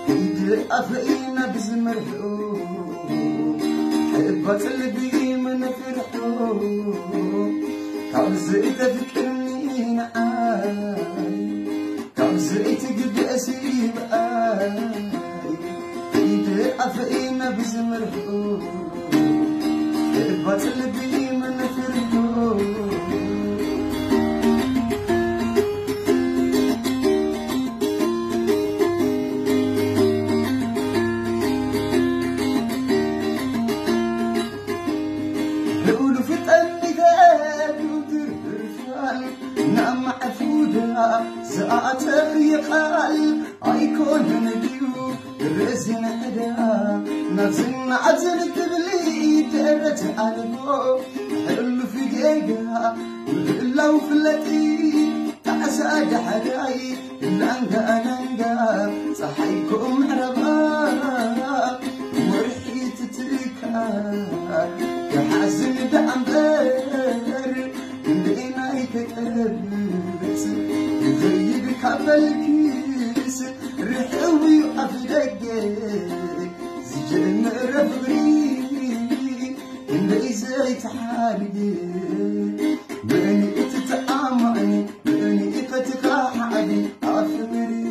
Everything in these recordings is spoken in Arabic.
كيد أفئنا بزمرحو حبة قلبي من فرحو كابزئت فكرني نعاي كابزئت قد أسيب كيد أفئنا بزمرحو حبة قلبي من فرحو لولو في قلبي قادي وترفال نعم عفودا زعتر يقال ايكون نبيو الرزن عدا نزن عزل تبلي ترت علبو حلو في جيجا لو فلتي تعسى حداي الانقا ننقا صحيكم عربا ورحيت تركا كحزن بعنبر لقينا يتقبس يغيبك عبالكيس رحوي وقفدك زجن رفغري اللي زي تحالي بني اتتعامعني بني اتتقاحعني عفبري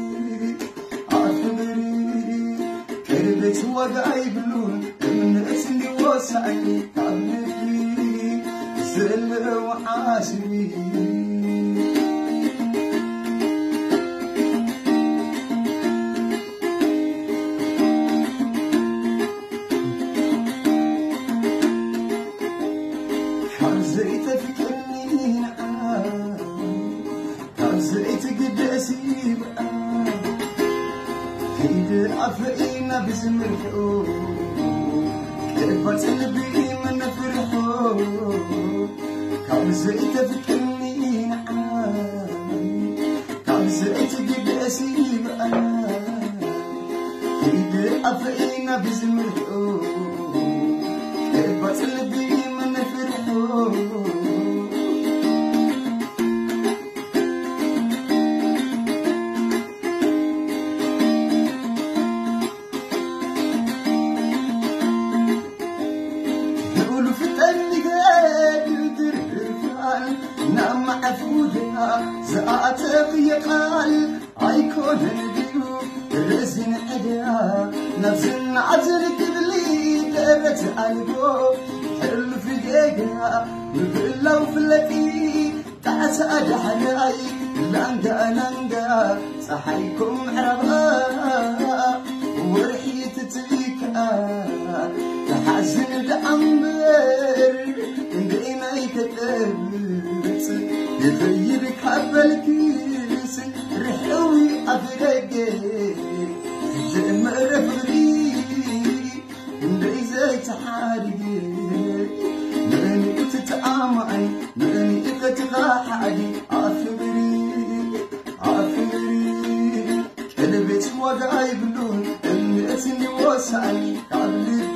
كربت وقعي بلون من اسمي وسعني عمري زل وحاسبي حرزيت فكرني نعام حرزيت قد اسيب كيد عفئنا بزمرحو كيفت قلبي من فرحو كابزئت فكرني نعام كابزئت قد اسيب كيد عفئنا بزمرحو كيفت قلبي من فرحو في قلبي قادي وترفال نعم عفودا زعتق يقال ايكون نبيو الرزن عدا نفسن عزل تبلي ترت قلبو حلو في جيجا لو فلتي تعسى حناي لانقا ننقا صحيكم عربا ورحيت تريكا كحزن دعنبر بقينا يتقبس يغيبك عبالكيس رحوي عفدك زي ما رفضي اللي زي تحالي ماني اتتعامعي ماني اتتغاحعي عفبري قلبت وقعي بلون اللي اتني وسعني قبل